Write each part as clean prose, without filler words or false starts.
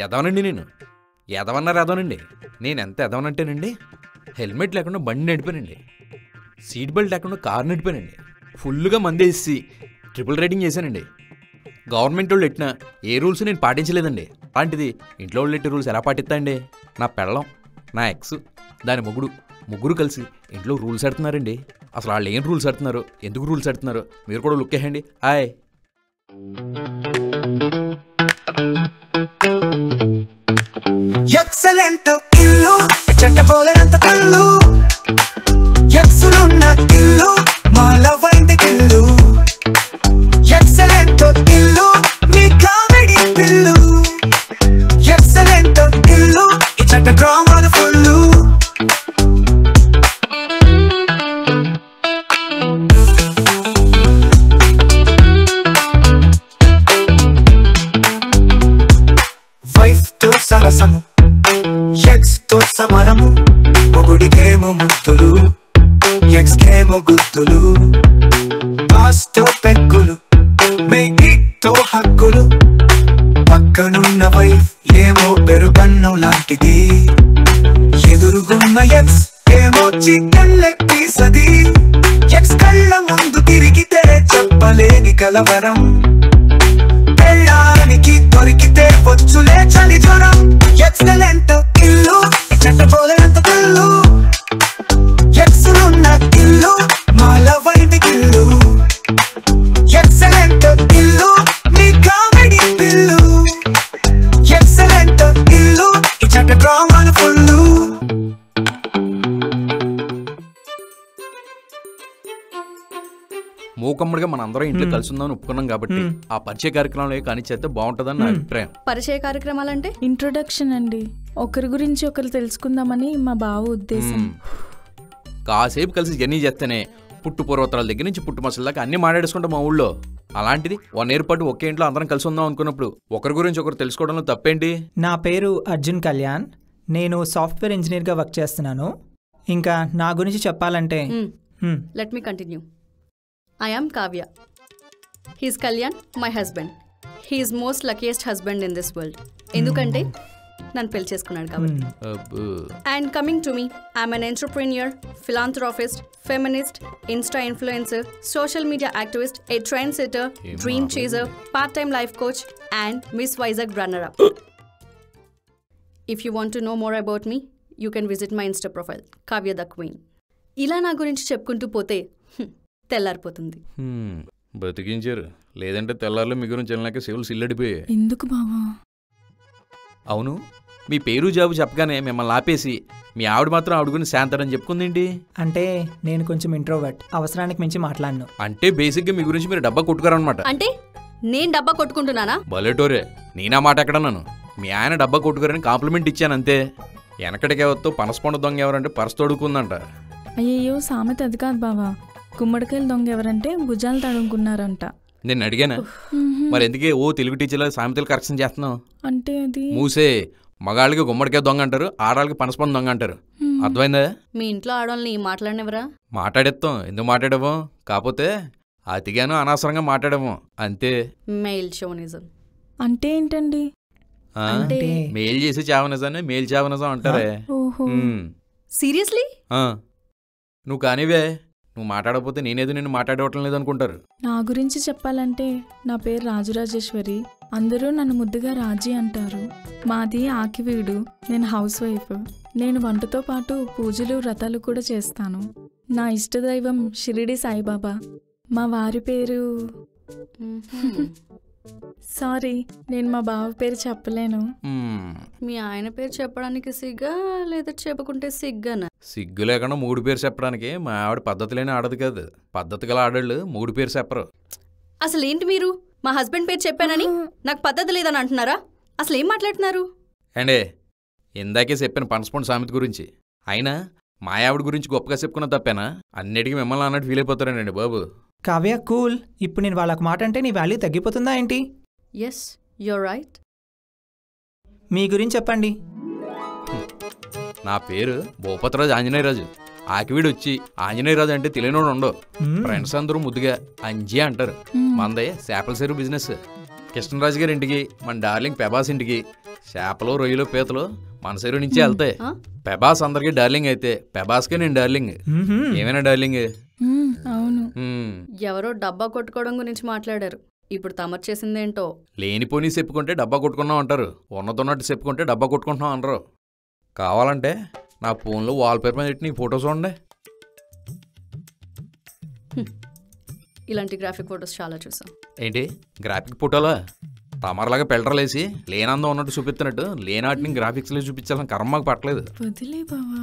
ఎదవనండి నేను. ఎదవన్నారు ఎదవనండి. నేను ఎంత ఎదవనంటేనండి, హెల్మెట్ లేకుండా బండి నడిపానండి, సీట్ బెల్ట్ లేకుండా కారు నడిపానండి, ఫుల్గా మందేసి ట్రిపుల్ రైడింగ్ చేశానండి. గవర్నమెంట్ వాళ్ళు పెట్టిన ఏ రూల్స్ నేను పాటించలేదండి. అలాంటిది ఇంట్లో వాళ్ళు పెట్టే రూల్స్ ఎలా పాటిస్తాండి? నా పెళ్ళం, నా ఎక్స్, దాని ముగ్గురు కలిసి ఇంట్లో రూల్స్ పెడుతున్నారండి. అసలు వాళ్ళు ఏం రూల్స్ పెడుతున్నారు, ఎందుకు రూల్స్ పెడుతున్నారు మీరు కూడా లుక్ వేయండి. ఆయ్ ఎక్సలెంట్ ఇల్లు చెట్టపోలేనంత కళ్ళు, ఎక్సులున్న ఇల్లు మాల వైంది ఇల్లు. ఎక్సలెంట్ ఇల్లు మీ కామెడీ పిల్లు, ఎక్సలెంట్ ఇల్లు ఈ చెట్ట డ్రామాల ఫుల్లు. వైఫ్ తో సరసము, ఎక్స్ తో సమరము, మొగుడికేమో ముద్దులు, ఎక్స్ కేమో గుద్దులు, బాస్ తో పెక్కులు, మేగితో హక్కులు, పక్కనున్న వైఫ్ ఏమో పెరుగన్నం లాంటిది, ఎదురుగున్న ఎక్స్ ఏమో చికెన్ లెగ్ పీస్ అది. ఎక్స్ కళ్ళ ముందు తిరిగితే చెప్పలేని కలవరం, పెళ్ళానికి దొరికితే వచ్చులే చలి జ్వరం. ఎక్సలెంట్ ఇల్లు చెట్టపోలేనంత కళ్ళు, ఎక్సులున్న ఇల్లు మాల వైంది ఇల్లు. ఎక్సలెంట్ ఇల్లు మీ కామెడీ పిల్లు, ఎక్సలెంట్ ఇల్లు ఈ చెట్ట డ్రామాల ఫుల్లు. మూకమ్మడిగా మన అందరం ఇంట్లో కలిసి ఉందామని ఒప్పుకున్నాం కాబట్టి ఆ పరిచయ కార్యక్రమాలు కానీ చేస్తే బాగుంటుందని నా అభిప్రాయం. పరిచయ కార్యక్రమాలంటే ఇంట్రొడక్షన్ అండి, ఒకరి గురించి ఒకరు తెలుసుకుందామని మా బావ ఉద్దేశం. కాసేపు కలిసి జర్నీ చేస్తేనే పుట్టు పూర్వతరాల దగ్గర నుంచి పుట్టు మసల దాకా అన్ని మాట్లాడేసుకుంటాం మా ఊళ్ళో. అలాంటిది 1 ఇయర్ పాటు ఒకే ఇంట్లో అందరం కలిసి ఉందాం అనుకున్నప్పుడు ఒకరి గురించి ఒకరు తెలుసుకోవడంలో తప్పేంటి? నా పేరు అర్జున్ కళ్యాణ్, నేను సాఫ్ట్వేర్ ఇంజనీర్గా వర్క్ చేస్తున్నాను. ఇంకా నా గురించి చెప్పాలంటే let me continue. I am Kavya. He is Kalyan, my husband. He is most luckiest husband in this world. ఎందుకంటే నన్ను పెళ్లి చేసుకున్నాడు కాబట్టి. And coming to me, I am an entrepreneur, philanthropist, feminist, Insta influencer, social media activist, a trendsetter, dream chaser, part-time life coach, and Miss Vizag runner-up. If you want to know more about me, you can visit my Insta profile, Kavya the Queen. ఇలా నా గురించి చెప్పుకుంటూ పోతే తెల్లారిపోతుంది. బతికించారు, లేదంటే తెల్లారులో మీ గురించి వెళ్ళాక చెవులు సిల్లడిపోయాయి. ఎందుకు బావా? అవును, మీ పేరు జాబు చెప్పగానే మిమ్మల్ని ఆపేసి మీ ఆవిడ మాత్రం ఆవిడ గురించి శాంతని చెప్పుకుందేంటి? అంటే నేను కొంచెం ఇంట్రోవర్ట్, అవసరానికి మించి మాట్లాడను. అంటే బేసిక్గా మీ గురించి మీరు డబ్బా కొట్టుకోరనమాట. అంటే నేను డబ్బా కొట్టుకుంటున్నానా? బలేటోరే, నేనా మాట ఎక్కడన్నాను? మీ ఆయన డబ్బా కొట్టుకోరని కాంప్లిమెంట్ ఇచ్చాను అంతే. వెనకటికి ఎవరితో పనసపండు దొంగ ఎవరంటే పరస తొడుకుందంట. అయ్యయ్యో, సామెత అది కాదు బావా. గుమ్మడికాయలు దొంగ ఎవరంటే భుజాలు తడుముకున్నారంట. నేను అడిగానా? మరి ఎందుకే ఓ తెలుగు టీచర్లో సామెతలు కరెక్షన్ చేస్తున్నావు? అంటే అది మూసే, మగాళ్ళకి గుమ్మడికాయ దొంగ అంటారు, ఆడవాళ్ళకి పనసపండు దొంగ అంటారు. అర్థమైందా? మీ ఇంట్లో ఆడవాళ్ళని మాట్లాడినవరా? మాట్లాడేస్తాం, ఎందుకు మాట్లాడము? కాకపోతే అతిగాను అనవసరంగా మాట్లాడము అంతే. మెయిల్ షోనిజం అంటే ఏంటండి? మేలు చేసి చావనిజాన్ని మేలు చావనిజం అంటారే. సీరియస్లీ? నువ్వు కానివే, నువ్వు మాట్లాడకపోతే నేనేదో నిన్ను మాట్లాడవటం లేదనుకుంటారు. నా గురించి చెప్పాలంటే నా పేరు రాజరాజేశ్వరి, అందరూ నన్ను ముద్దుగా రాజీ అంటారు. మాది ఆకివీడు, నేను హౌస్ వైఫ్. నేను వంటతో పాటు పూజలు వ్రతాలు కూడా చేస్తాను. నా ఇష్టదైవం షిరిడి సాయిబాబా. మా వారి పేరు సారీ, నేను మా బావ పేరు చెప్పలేను. మీ ఆయన పేరు చెప్పడానికి సిగ్గా లేదా చెప్పుకుంటే సిగ్గానా? సిగ్గు లేకుండా 3 పేరు చెప్పడానికి మా ఆవిడ పద్ధతి లేని ఆడదు కాదు. పద్ధతి గల ఆడళ్ళు 3 పేరు చెప్పరు. అసలు ఏంటి మీరు మా హస్బెండ్ పేరు చెప్పానని నాకు పద్ధతి లేదని అంటున్నారా? అసలు ఏం మాట్లాడుతున్నారు? అండే, ఇందాకే చెప్పాను పనసపండు సామెత గురించి. అయినా మా ఆవిడ గురించి గొప్పగా చెప్పుకున్న తప్పేనా? అన్నిటికీ మిమ్మల్ని అన్నట్టు ఫీల్ అయిపోతారండి బాబు. కావ్య కూల్. ఇప్పుడు నేను వాళ్ళకి మాట అంటే నీ వాల్యూ తగ్గిపోతుందా ఏంటి? Yes, you're right. మీ గురించి చెప్పండి. నా పేరు భూపతిరాజు ఆంజనేయరాజు. ఆకివీడు వచ్చి ఆంజనేయరాజు అంటే తెలియనోడు ఉండవు. ఫ్రెండ్స్ అందరూ ముద్దుగా అంజీ అంటారు. మనదే చేపల చెరువు బిజినెస్. కృష్ణరాజు గారి ఇంటికి మన డార్లింగ్ పెబాస్ ఇంటికి చేపలు రొయ్యలు పీతలు మన చెరువు నుంచి వెళ్తాయి. పెబాస్ అందరికి డార్లింగ్ అయితే పెబాస్కే నేను డార్లింగ్. ఏమైనా డార్లింగ్? అవును. ఎవరో డబ్బా కొట్టుకోవడం గురించి మాట్లాడారు. ఇప్పుడు తమరు చేసిందేంటో. లేనిపోని చెప్పుకుంటే డబ్బా కొట్టుకున్నాం అంటారు, ఉన్నతున్నట్టు చెప్పుకుంటే డబ్బా కొట్టుకుంటున్నాం అనరు. కావాలంటే నా ఫోన్లో వాల్పేపర్ మీద నీ ఫోటోస్ ఉండే. ఇలాంటి గ్రాఫిక్ ఫొటోస్ చాలా చూసాం. ఏంటి గ్రాఫిక్ ఫోటోలా? తమరలాగా ఫిల్టర్లు వేసి లేనందం ఉన్నట్టు చూపిస్తున్నట్టు లేనాటిని గ్రాఫిక్స్లో చూపించాలని కర్మ మాకు పట్టలేదు. వదిలే బావా.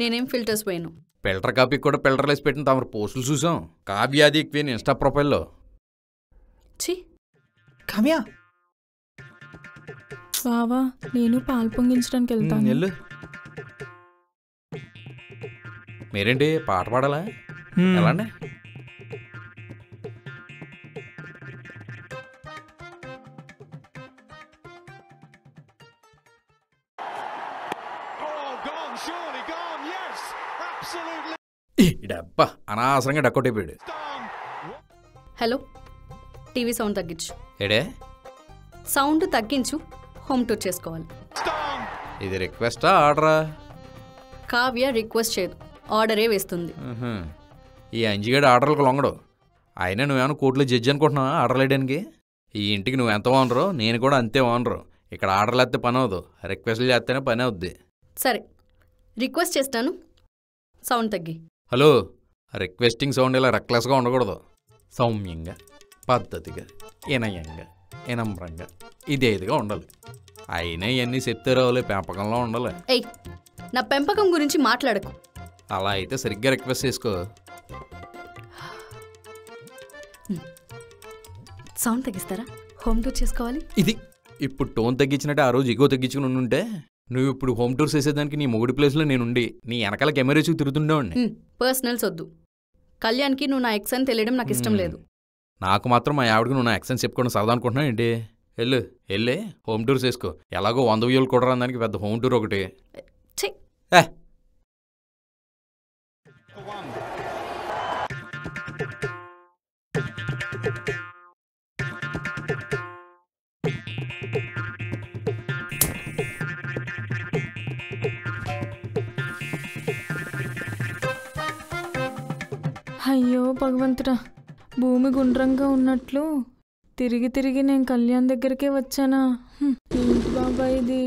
నేనేం ఫిల్టర్స్ పోయాను. ఫిల్టర్ కాపీకి కూడా ఫిల్టర్లు వేసి పెట్టిన తమరు పోస్టులు చూసాం. కావ్యాది క్వీన్ ఇన్స్టా ప్రొఫైల్లో. ఛీ, కావ్య బావా నేను పాలు పొంగించడానికి వెళ్తాను. వెళ్ళు. మీరేంటి పాట పాడాలా? ఎలాండి? డబ్బా అనవసరంగా డక్కొట్ అయిపోయాడు. హలో, టీవీ సౌండ్ తగ్గించు. ఏడే సౌండ్ తగ్గించు. హోమ్ టూర్ చేసుకోవాలి. ఇది రిక్వెస్టా ఆర్డరా? కావ్య రిక్వెస్ట్ చేయదు, ఆర్డరే వేస్తుంది. ఈ అంజిగాడు ఆర్డర్లకు లొంగడు. అయినా నువ్వేమైనా కోర్టులో జడ్జి అనుకుంటున్నావా ఆర్డర్లు వేయడానికి? ఈ ఇంటికి నువ్వు ఎంత ఓనరు, నేను కూడా అంతే ఓనరు. ఇక్కడ ఆర్డర్లు వేస్తే పని అవదు, రిక్వెస్ట్లు చేస్తేనే పని అవుద్ది. సరే, రిక్వెస్ట్ చేస్తాను, సౌండ్ తగ్గి. హలో, రిక్వెస్టింగ్ సౌండ్ ఇలా రెక్లెస్గా ఉండకూడదు. సౌమ్యంగా, పద్ధతిగా, వినయంగా, వినమ్రంగా, ఇదేదిగా ఉండాలి. అయినా ఇవన్నీ చెప్తే రావులే, పెంపకంలో ఉండాలి. ఏయ్, నా పెంపకం గురించి మాట్లాడకు. అలా అయితే సరిగ్గా రిక్వెస్ట్ చేసుకో. సౌండ్ తగ్గిస్తారా? హోమ్ టూర్ చేసుకోవాలి. ఇది ఇప్పుడు టోన్ తగ్గించినట్టే ఆ రోజు ఇగో తగ్గించుకుని ఉంటే నువ్వు ఇప్పుడు హోమ్ టూర్స్ చేసేదానికి నీ మొగుడి ప్లేస్లో నేనుండి నీ వెనకాల కెమెరాస్కి తిరుగుతుండేవాడిని. పర్సనల్స్ వద్దు. కళ్యాణ్కి నువ్వు నా ఎక్స్ అని తెలియడం నాకు ఇష్టం లేదు. నాకు మాత్రం మా ఆవిడకి నువ్వు నా ఎక్సెన్స్ చెప్పుకోవడం సరదా అనుకుంటున్నావు ఏంటి? వెళ్ళే హోమ్ టూర్స్ చేసుకో. ఎలాగో 100 వ్యూలు కూడా రాదానికి పెద్ద హోమ్ టూర్ ఒకటి. అయ్యో భగవంతుడా, భూమి గుండ్రంగా ఉన్నట్లు తిరిగి తిరిగి నేను కళ్యాణ్ దగ్గరికే వచ్చానా? ఏంటి బాబా ఇది?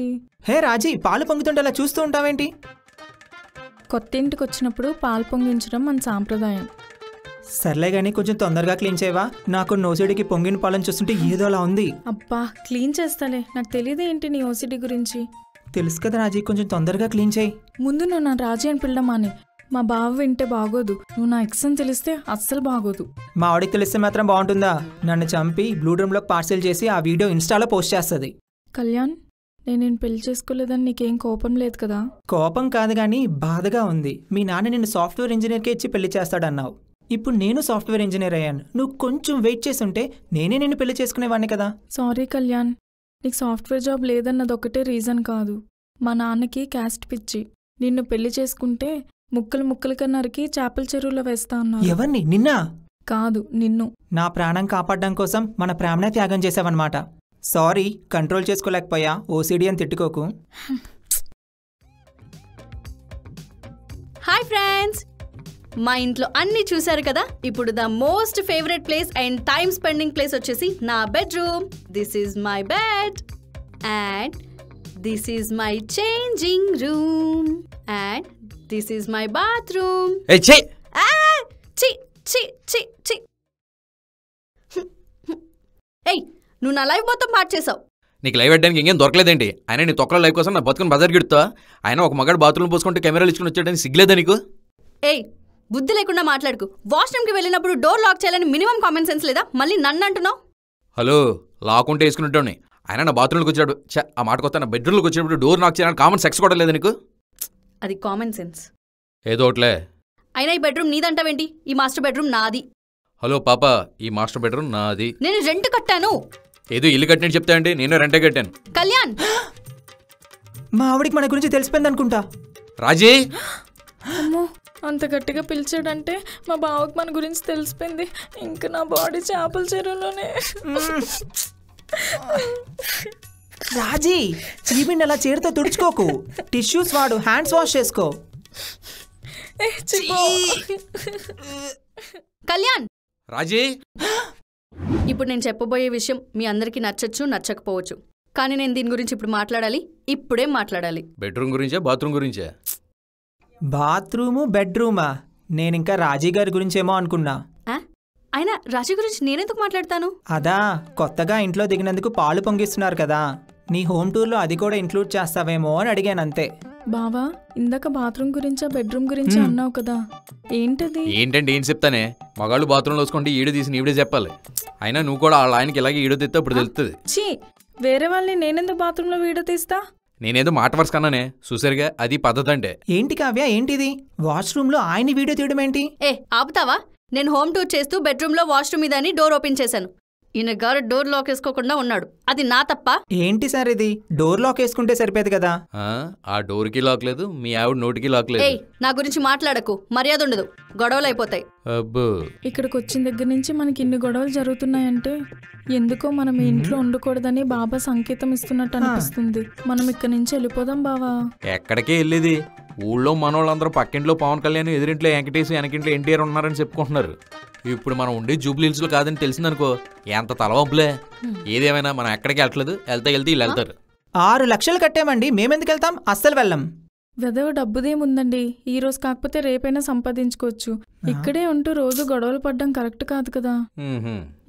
హే రాజీ, పాలు పొంగుతుంటే అలా చూస్తూ ఉంటావేంటి? కొత్త ఇంటికి వచ్చినప్పుడు పాలు పొంగించడం మన సాంప్రదాయం. సర్లే కానీ కొంచెం తొందరగా క్లీన్ చేయవా? నాకు నోసిడికి పొంగిన పాలను చూస్తుంటే ఏదో అలా ఉంది. అబ్బా క్లీన్ చేస్తాలే, నాకు తెలియదు ఏంటి నీ ఓసిడి గురించి. తెలుసు కదా రాజీ, కొంచెం తొందరగా క్లీన్ చేయి. ముందు నువ్వు నా రాజీ అని పిల్లమాని. మా బావ వింటే బాగోదు. నువ్వు నా ఎక్స్ అని తెలిస్తే అస్సలు బాగోదు. మా ఆవిడకి తెలిస్తే మాత్రం బాగుంటుందా? నన్ను చంపి బ్లూ రూమ్లోకి పార్సెల్ చేసి ఆ వీడియో ఇన్స్టాలో పోస్ట్ చేస్తుంది. కళ్యాణ్, నేను పెళ్లి చేసుకోలేదని నీకేం కోపం లేదు కదా? కోపం కాదు కానీ బాధగా ఉంది. మీ నాన్న నిన్ను సాఫ్ట్వేర్ ఇంజనీర్కే ఇచ్చి పెళ్లి చేస్తాడన్నావు. ఇప్పుడు నేను సాఫ్ట్వేర్ ఇంజనీర్ అయ్యాను. నువ్వు కొంచెం వెయిట్ చేసుంటే నేనే నిన్ను పెళ్లి చేసుకునేవాడిని కదా. సారీ కళ్యాణ్, నీకు సాఫ్ట్వేర్ జాబ్ లేదన్నది ఒకటే రీజన్ కాదు. మా నాన్నకి క్యాస్ట్ పిచ్చి. నిన్ను పెళ్లి చేసుకుంటే ముక్కలు ముక్కలుగా నరికి చేపల చెరువులో వేస్తా అన్నారు. ఎవరిని? నిన్నా? కాదు, నిన్ను. నా ప్రాణం కాపాడడం కోసం మన ప్రాణనే త్యాగం చేసావన్నమాట. సారీ, కంట్రోల్ చేసుకోలేకపోయా. ఓసిడి అని తిట్టుకోకు. హాయ్ ఫ్రెండ్స్, మా ఇంట్లో అన్ని చూశారు కదా. ఇప్పుడు the most favourite place and time spending place వచ్చేసి నా bedroom. This is my bed and this is my changing room and this is my bathroom. ఏయ్, నువ్వు నా లైవ్ మొత్తం పాటు చేసావు. నీకు లైవ్ పెట్టడానికి ఇంకేం దొరకలేదేంటి? ఆయన నీ తొక్కల లైవ్ కోసం నా బతుకుని బజార్ గిడుతా. ఆయన ఒక మగాడు బాత్రూమ్ పోసుకుంటే కెమెరాలు ఇచ్చుకుని వచ్చాడని సిగ్గులేదా నీకు? ఏయ్, బుద్ధి లేకుండా మాట్లాడుకు. వాష్రూమ్కి వెళ్ళినప్పుడు డోర్ లాక్ చేయాలని మినిమం కామన్ సెన్స్ లేదా? మళ్ళీ నన్ను అంటున్నావు. హలో, లాక్కుంటే వేసుకున్నట్టు ఆయన నా బాత్రూమ్లోకి వచ్చాడు. ఆ మాట కొత్త నా బెడ్రూమ్లోకి వచ్చినప్పుడు డోర్ నాక్ చేయాలని కామన్ సెక్స్ కూడా లేదా నీకు? అది కామన్ సెన్స్. ఏదో ఒకట్లే. అయినా ఈ బెడ్రూమ్ నీదంటావేంటి? ఈ మాస్టర్ బెడ్రూమ్ నాది. హలో పాప, ఈ మాస్టర్ బెడ్రూమ్ నాది. నేను రెంట్ కట్టాను. ఏదో ఇల్లు కట్టినట్టు చెప్తా అండి, నేను రెంటే కట్టాను. కళ్యాణ్, మా ఆవిడికి మన గురించి తెలిసిపోయింది అనుకుంటా. రాజీ, అంత గట్టిగా పిలిచాడంటే మా బావకి మన గురించి తెలిసిపోయింది. ఇంకా నా బాడీ చేపల చెరువులోనే. రాజీ, చీపిండి అలా చేతితో తుడుచుకోకు. టిష్యూస్ వాడు, హ్యాండ్స్ వాష్ చేసుకో. కళ్యాణ్, రాజీ, ఇప్పుడు నేను చెప్పబోయే విషయం మీ అందరికీ నచ్చచ్చు నచ్చకపోవచ్చు, కానీ నేను దీని గురించి ఇప్పుడు మాట్లాడాలి. ఇప్పుడే మాట్లాడాలి. బెడ్రూమ్ గురించా బాత్రూమ్ గురించా? బాత్రూము బెడ్రూమా? నేనింకా రాజీ గారి గురించేమో అనుకున్నా. అయినా రాజీ గురించి నేనెందుకు మాట్లాడతాను? అదా, కొత్తగా ఇంట్లో దిగినందుకు పాలు పొంగిస్తున్నారు కదా, నీ హోమ్ టూర్లో అది కూడా ఇంక్లూడ్ చేస్తావేమో అని అడిగాను అంతే. బావా, ఇందాక బాత్రూమ్ గురించా బెడ్రూమ్ గురించా అన్నావు కదా, ఏంటది? ఏంటంటే ఏం చెప్తానే, మగాళ్ళు బాత్రూంలో వేసుకుంటే ఈడు తీసి నీవిడే చెప్పాలి. అయినా నువ్వు కూడా వాళ్ళ ఆయనకి ఇలాగే ఈడు తెస్తే అప్పుడు తెలుస్తుంది. చీ, వేరే వాళ్ళని నేనెందుకు బాత్రూంలో వీడియో తీస్తా? నేనేదో మాట వరుస కన్నానే, చూసారుగా, అది పద్ధతి అంటే. ఏంటి కావ్య, ఏంటిది? వాష్రూమ్లో ఆయన వీడియో తీయడం ఏంటి? ఆపుతావా? నేను హోమ్ టూర్ చేస్తూ బెడ్రూమ్లో వాష్రూమ్ ఇదని డోర్ ఓపెన్ చేశాను. ఈయన గారు డోర్ లాక్ వేసుకోకుండా ఉన్నాడు. అది నా తప్ప? ఏంటి సార్ ఇది? డోర్ లాక్ వేసుకుంటే సరిపోదు కదా. ఆ డోర్కి లాక్ లేదు, మీ ఆవిడ నోటికి లాక్ లేదు. నా గురించి మాట్లాడకు, మర్యాద ఉండదు, గొడవలు అయిపోతాయి. అబ్బో, ఇక్కడికి వచ్చిన దగ్గర నుంచి మనకి ఇన్ని గొడవలు జరుగుతున్నాయంటే ఎందుకో మనం ఇంట్లో ఉండకూడదని బాబా సంకేతం ఇస్తున్నట్టు అనిపిస్తుంది. మనం ఇక్కడి నుంచి వెళ్ళిపోదాం బావా. ఎక్కడికే వెళ్ళేది? ఊళ్ళో మనోళ్ళందరూ పక్కింట్లో పవన్ కళ్యాణ్, ఎదురింట్లో వెంకటేష్, వెనకింట్లో ఎన్టీఆర్ ఉన్నారని చెప్పుకుంటున్నారు. ఇప్పుడు మనం ఉండే జూబ్లీ హిల్స్లో కాదని తెలిసిందనుకో, ఎంత తలవంపులే. ఏదేమైనా మనం ఎక్కడికి వెళ్ళట్లేదు, వెళ్తే వీళ్ళు వెళ్తారు. 6 లక్షలు కట్టామండి, మేమెందుకు వెళ్తాం? అస్సలు వెళ్ళం. వెదవ డబ్బుదేముందండి, ఈ రోజు కాకపోతే రేపైనా సంపాదించుకోవచ్చు. ఇక్కడే ఉంటూ రోజు గొడవలు పడ్డం కరెక్ట్ కాదు కదా.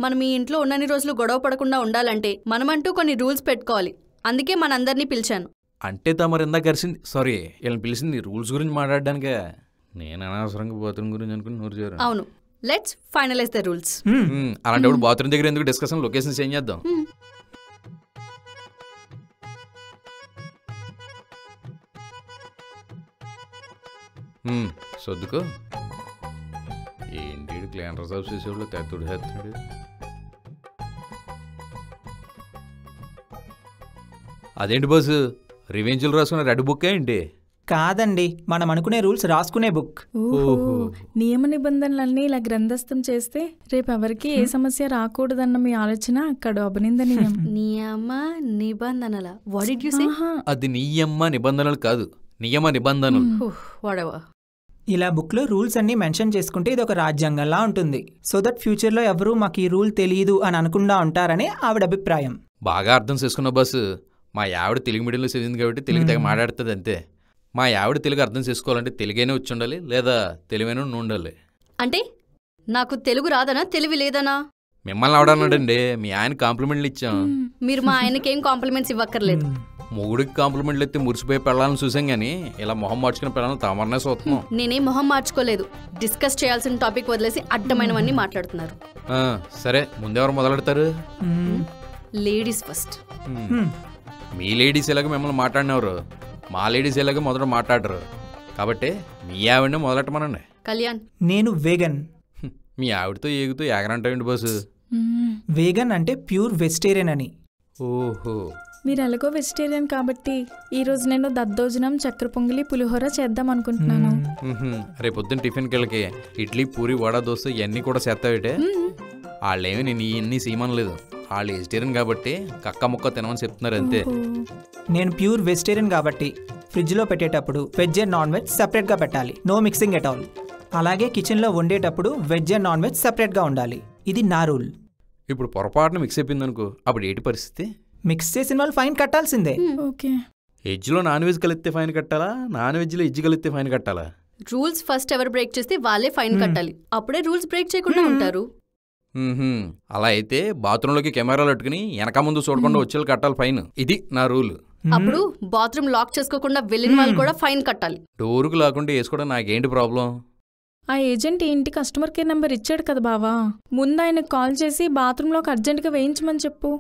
మనం ఈ ఇంట్లో ఉన్నన్ని రోజులు గొడవ పడకుండా ఉండాలంటే మనమంటూ కొన్ని రూల్స్ పెట్టుకోవాలి. అందుకే మనందరినీ పిలిచాను. అంటే తమరు ఇందాక కలిసింది, సారీ, వీళ్ళని పిలిచింది రూల్స్ గురించి మాట్లాడడానికే. నేను అనవసరంగా బాత్రూమ్ గురించి అనుకుని నూరు చేరు. అవును, లెట్స్ ఫైనలైజ్ ద రూల్స్. అలాంటప్పుడు బాత్రూమ్ దగ్గర ఎందుకు డిస్కషన్, లొకేషన్ చేంజ్ చేద్దాం. సొద్దుకో, ఏంటి క్లీనర్ సాఫ్ చేసేవాళ్ళు తెత్తుడు చేస్తున్నాడు. అదేంటి బాసు, రివెంజ్లు రాసుకున్న రెడ్ బుక్ ఏంటి? కాదండి, మనం అనుకునే రూల్స్ రాసుకునే బుక్. నియమ నిబంధనలన్నీ ఇలా గ్రంథస్థం చేస్తే రేపు ఎవరికి ఏ సమస్య రాకూడదన్న మీ ఆలోచన అక్కడ అభినందనీయం. నియమ నిబంధనల? What did you say? అది నియమ నిబంధనలు కాదు, నియమ నిబంధనలు. వాడవా? ఇలా బుక్లో రూల్స్ అన్ని మెన్షన్ చేసుకుంటే ఇది ఒక రాజ్యాంగంలా ఉంటుంది. సో దట్ ఫ్యూచర్లో ఎవరూ మాకు ఈ రూల్ తెలియదు అని అనుకుండా ఉంటారని ఆవిడ అభిప్రాయం. బాగా అర్థం చేసుకున్న బస్సు. మా ఆవిడ తెలుగు మీడియంలో చదివింది కాబట్టి తెలుగు తెగ మాట్లాడుతుంది అంతే. మా ఆవిడ తెలుగు అర్థం చేసుకోవాలంటే తెలుగైనా వచ్చి ఉండాలి, లేదా తెలివైన ఉండాలి. అంటే నాకు తెలుగు రాదనా, తెలివి లేదనా? మిమ్మల్ని ఆవిడన్నాడండి, మీ ఆయన కాంప్లిమెంట్లు ఇచ్చాం. మీరు మా ఆయనకి ఏం కాంప్లిమెంట్స్ ఇవ్వక్కర్లేదు. మొగుడికి కాంప్లిమెంట్లు ఎత్తి మురిసిపోయే పిల్లలను చూసాం గానీ ఇలా మొహం మార్చుకునే పిల్లలను తామరనే చూస్తున్నాం. నేనేం మొహం మార్చుకోలేదు. డిస్కస్ చేయాల్సిన టాపిక్ వదిలేసి అడ్డమైనవన్నీ మాట్లాడుతున్నారు. సరే, ముందెవరు మొదలెడతారు? Ladies first. మీ లేడీస్ ఎలాగో మిమ్మల్ని మాట్లాడినవారు, మా లేడీస్ ఎలాగో మొదట మాట్లాడరు. కాబట్టి మీ ఆవిడనే మొదలెట్టమనండి. కళ్యాణ్, నేను వేగన్. మీ ఆవిడతో ఏగుతూ ఎగరంటాయండి బాసు. వేగన్ అంటే ప్యూర్ వెజిటేరియన్ అని. ఓహో, మీరు ఎలాగో వెజిటేరియన్ కాబట్టి ఈరోజు నేను దద్దోజనం, చక్కెర పొంగలి, పులిహోర చేద్దాం అనుకుంటున్నాను. రేపొద్దున టిఫిన్ కెళ్ళకి ఇడ్లీ, పూరి, వడ, దోశ ఇవన్నీ కూడా చేస్తావిటే. వాళ్ళేమి నేను ఇవన్నీ సీమనలేదు, వాళ్ళు వెజిటేరియన్ కాబట్టి కక్క ముక్క తినమని చెప్తున్నారు అంతే. నేను ప్యూర్ వెజిటేరియన్ కాబట్టి ఫ్రిడ్జ్లో పెట్టేటప్పుడు వెజ్ అండ్ నాన్ వెజ్ సపరేట్గా పెట్టాలి, నో మిక్సింగ్ ఎట్ ఆల్. అలాగే కిచెన్లో వండేటప్పుడు వెజ్ అండ్ నాన్ వెజ్ సపరేట్గా ఉండాలి. ఇది నా రూల్. ఇప్పుడు పొరపాటున మిక్స్ అయిపోయింది అనుకో, అప్పుడు ఏంటి పరిస్థితి? మిక్స్ చేసిన వాళ్ళు ఫైన్ కట్టాల్సిందే. ఓకే, వెజ్లో నాన్ వెజ్ కలిస్తే ఫైన్ కట్టాలా, నాన్ వెజ్లో వెజ్ కలిస్తే ఫైన్ కట్టాలా? రూల్స్ ఫస్ట్ ఎవరు బ్రేక్ చేస్తే వాళ్ళే ఫైన్ కట్టాలి. అప్పుడే రూల్స్ బ్రేక్ చేయకుండా ఉంటారు. అలా అయితే బాత్రూంలోకి కెమెరాలు పెట్టుకుని వెనక ముందు చూడకుండా వచ్చేళ్ళు కట్టాలి ఫైన్. ఇది నా రూల్. అప్పుడు బాత్రూమ్ లాక్ చేసుకోకుండా వెళ్ళిన వాళ్ళు కూడా ఫైన్ కట్టాలి. డోరుకు లేకుండా వేసుకోవడం నాకేంటి ప్రాబ్లం? ఆ ఏజెంట్ ఏంటి కస్టమర్ కేర్ నెంబర్ ఇచ్చాడు కదా బావా, ముందు ఆయనకు కాల్ చేసి బాత్రూంలోకి అర్జెంట్గా వేయించమని చెప్పు.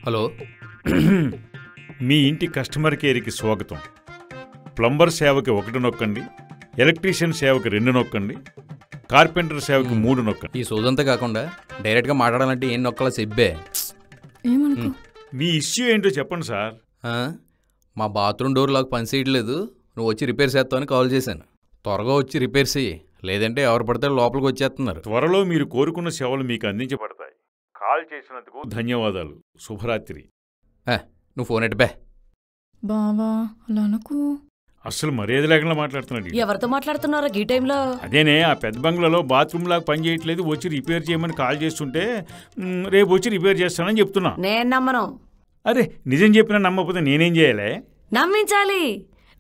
హలో, మీ ఇంటి కస్టమర్ కేర్కి స్వాగతం. ప్లంబర్ సేవకి 1 నొక్కండి, ఎలక్ట్రీషియన్ సేవకి 2 నొక్కండి, కార్పెంటర్ సేవకి 3 నొక్కండి. ఈ సోదంతా కాకుండా డైరెక్ట్గా మాట్లాడాలంటే ఏం నొక్కలా చెప్పే. ఏమనుకో. మీ ఇష్యూ ఏంటో చెప్పండి సార్. ఆ? మా బాత్రూమ్ డోర్ లాక్ పని చేయట్లేదు, నువ్వు వచ్చి రిపేర్ చేస్తావని కాల్ చేశాను. త్వరగా వచ్చి రిపేర్ చెయ్యి, లేదంటే ఎవరు పడితే లోపలికి వచ్చేస్తున్నారు. త్వరలో మీరు కోరుకున్న సేవలు మీకు అందించబడతాయి. కాల్ చేసినందుకు ధన్యవాదాలు. శుభరాత్రి. నువ్వు ఫోన్ ఎట్టు బే. బావా అలా అనకు. అస్సలు మర్యాద లేకుండా మాట్లాడుతున్నాడు ఈడు. ఎవరితో మాట్లాడుతున్నారా ఈ టైంలో? అదేనే ఆ పెద్ద బంగ్లాలో బాత్రూమ్ లాగా పని చేయట్లేదు, వచ్చి రిపేర్ చేయమని కాల్ చేస్తుంటే రేపు వచ్చి రిపేర్ చేస్తానని చెప్తున్నా. నేను నమ్మను. అరే నిజం చెప్పినా నమ్మకపోతే నేనేం చేయాలి? నమ్మించాలి.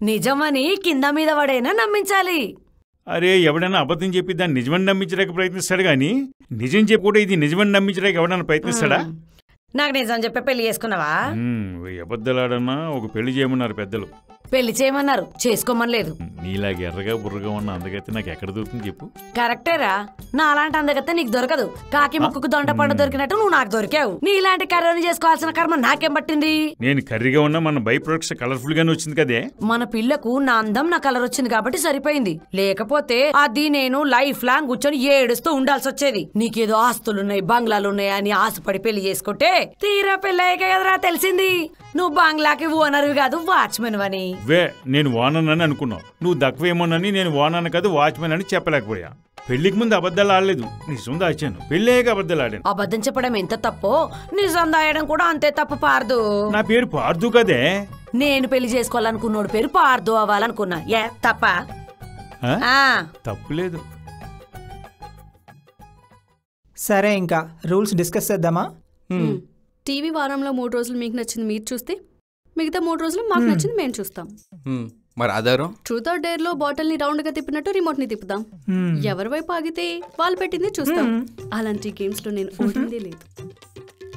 నిజమని కింద మీద పడైనా నమ్మించాలి. అరే ఎవడైనా అబద్ధం చెప్పి దాన్ని నిజమని నమ్మించడానికి ప్రయత్నిస్తాడు కానీ నిజం చెప్పి కూడా ఇది నిజమని నమ్మించడానికి ఎవడన్నా ప్రయత్నిస్తాడా? నాకు నిజం చెప్పే పెళ్లి చేసుకున్నావా? అబద్ధాలాడన్నా ఒక పెళ్లి చేయమన్నారు పెద్దలు. పెళ్లి చేయమన్నారు, చేసుకోమని లేదు. నీలాగా ఎర్రగా బుర్రగా ఉన్న అందగైతే నాకు ఎక్కడ దొరుకుతుంది చెప్పు? కరెక్టేరా, నా అలాంటి అందగతే నీకు దొరకదు. కాకి ముక్కుకు దొండ పండు దొరికినట్టు నువ్వు నాకు దొరికావు. నీ ఇలాంటి కర్రని చేసుకోవాల్సిన కర్మ నాకేం పట్టింది? నేను కర్రీగా ఉన్నా మన బై ప్రొడక్ట్స్ కలర్ఫుల్ గానే వచ్చింది కదే. మన పిల్లకు నా అందం నా కలర్ వచ్చింది కాబట్టి సరిపోయింది. లేకపోతే అది నేను లైఫ్ లాంగ్ కూర్చొని ఏడుస్తూ ఉండాల్సి వచ్చేది. నీకేదో ఆస్తులున్నాయి బంగ్లాలున్నాయి అని ఆశపడి పెళ్లి చేసుకుంటే తీరా పెళ్ళయ్యాక కదరా తెలిసింది నువ్వు బంగ్లాకి ఓనర్ కాదు వాచ్మెన్ అని. నేను ఓనర్ అని అనుకున్నావు, నువ్వు దక్కువేమోనని నేను ఓనర్ కాదు వాచ్మెన్ అని చెప్పలేకపోయా. పెళ్లికి ముందు అబద్ధాలు ఆడలేదు, నిజం దాచాను. పెళ్ళయ్యాక అబద్ధాలు ఆడాను. అబద్ధం చెప్పడం ఎంత తప్పో నిజం దాయడం కూడా అంతే తప్పు. పార్దు నా పేరు పార్దు కదే. నేను పెళ్లి చేసుకోవాలనుకున్నోడు పేరు పార్దు అవ్వాలనుకున్నా. ఏ తప్ప? తప్పులేదు. సరే ఇంకా రూల్స్ డిస్కస్ చేద్దామా? టీవీ వారంలో 3 రోజులు మీకు నచ్చింది మీరు చూస్తే, మిగతా 3 రోజులు మాకు నచ్చింది మేము చూస్తాం. మరి ఆధారం? ట్రూత్ ఆర్ డేర్ లో బాటిల్ ని రౌండ్ గా తిప్పినట్టు రిమోట్ ని తిప్పుదాం. ఎవరి వైపు ఆగితే వాళ్ళు పెట్టింది చూస్తాం. అలాంటి గేమ్స్ లో నేను ఓడిందే లేదు.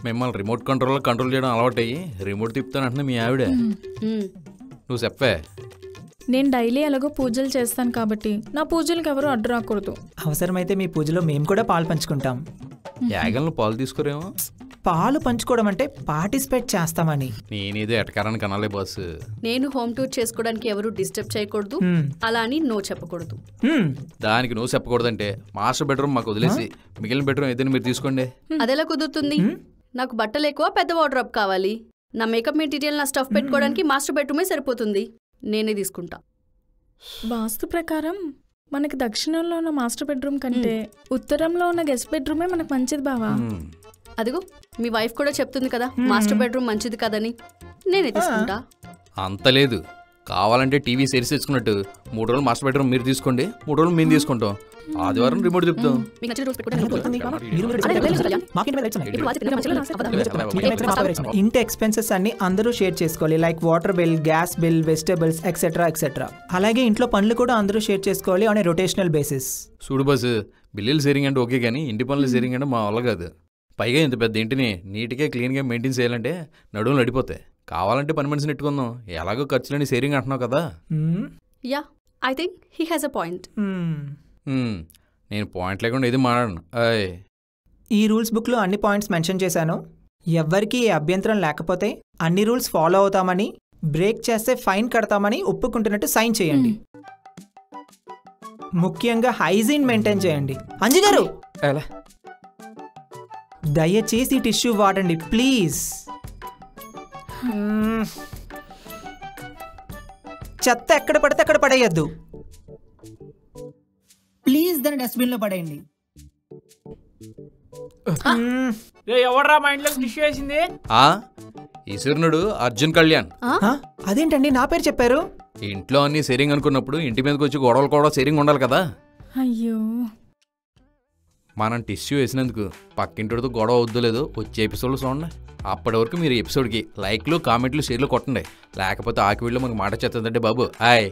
మిమ్మల్ని రిమోట్ కంట్రోల్ చేయడం అలవాటయ్యి రిమోట్ తిప్పుతానంటున్నా మీ ఆవిడ. నువ్వు చెప్పే. నేను డైలీ ఎలాగో పూజలు చేస్తాను కాబట్టి నా పూజలకు ఎవరు అడ్డు రాకూడదు. అవసరమైతే మీ పూజలో మేము కూడా పాలు పంచుకుంటాం. యాగంలో పాలు తీసుకురేమో. పాలు పంచుకోవడం అంటే పార్టిసిపేట్ చేస్తామని. నేనేదో ఎటకారానికి కనాలే బాస్. నేను హోమ్ టూర్ చేసుకోవడానికి ఎవరు డిస్టర్బ్ చేయకూడదు, అలా అని నో చెప్పకూడదు. దానికి నువ్వు చెప్పకూడదంటే మాస్టర్ బెడ్రూమ్ మాకు వదిలేసి మిగిలిన బెడ్రూమ్ ఏదైనా మీరు తీసుకోండి. అదెలా కుదురుతుంది? నాకు బట్టలు ఎక్కువ, పెద్ద వార్డ్రోబ్ కావాలి. నా మేకప్ మెటీరియల్ నా స్టఫ్ పెట్టుకోవడానికి మాస్టర్ బెడ్రూమే సరిపోతుంది. నేనే తీసుకుంటా. వాస్తు ప్రకారం మనకి దక్షిణంలో ఉన్న మాస్టర్ బెడ్రూమ్ కంటే ఉత్తరంలో ఉన్న గెస్ట్ బెడ్రూమే మనకు మంచిది బావా. అదిగో మీ వైఫ్ కూడా చెప్తుంది కదా మాస్టర్ బెడ్రూమ్ మంచిది కదని. నేనే తీసుకుంటా. అంత లేదు, కావాలంటే టీవీ సిరీస్ తెచ్చుకున్నట్టు 3 రోజులు మాస్టర్ బెడ్రూమ్ మీరు తీసుకోండి, 3 రోజులు మేము తీసుకుంటాం. ఆదివారం రిమోట్ చెప్తాం. ఇంటి ఎక్స్పెన్సెస్ అన్ని అందరూ షేర్ చేసుకోవాలి. Like water bill, gas bill, vegetables etcetera etcetera. అలాగే ఇంట్లో పనులు కూడా అందరూ షేర్ చేసుకోవాలి ఆన్ రొటేషనల్ బేసిస్. చూడు బస్, బిల్లులు షేరింగ్ అంటే ఓకే కానీ ఇంటి పనులు షేరింగ్ అంటే మా వల్ల కాదు. పైగా ఇంత పెద్ద ఇంటిని నీట్గా క్లీన్గా మెయింటైన్ చేయాలంటే నడువులు నడిపోతాయి. కావాలంటే పని మనిషిని పెట్టుకుందాం, ఎలాగో ఖర్చులని షేరింగ్ అంటున్నావు కదా. Yeah, I think he has a point. నేను పాయింట్ లేకుండా ఏది మాట్లాడను. ఈ రూల్స్ బుక్లో అన్ని పాయింట్స్ మెన్షన్ చేశాను. ఎవ్వరికీ ఏ అభ్యంతరం లేకపోతే అన్ని రూల్స్ ఫాలో అవుతామని, బ్రేక్ చేస్తే ఫైన్ కడతామని ఒప్పుకుంటున్నట్టు సైన్ చేయండి. ముఖ్యంగా హైజీన్ మెయింటైన్ చేయండి. అంజు గారు దయచేసి టిష్యూ వాడండి ప్లీజ్. చెత్త ఎక్కడ పడితే అక్కడ పడేయద్దు ప్లీజ్. దాన్ని డస్ట్బిన్ లో పడేయండి. ఎవడరా మా ఇంట్లో టిష్యూ వేసింది? ఈశ్వరునుడు అర్జున్ కళ్యాణ్. అదేంటండి నా పేరు చెప్పారు? ఇంట్లో అన్ని షేరింగ్ అనుకున్నప్పుడు ఇంటి మీదకి వచ్చి గొడవలు కూడా షేరింగ్ ఉండాలి కదా. అయ్యో, మనం టిష్యూ వేసినందుకు పక్కింటితో గొడవ వద్దులేదు వచ్చే ఎపిసోడ్లు చూడండి. అప్పటి వరకు మీరు ఎపిసోడ్కి లైక్లు, కామెంట్లు, షేర్లు కొట్టండి. లేకపోతే ఆకివీళ్ళు మనకు మాట చేస్తుందంటే బాబు. ఆయ్.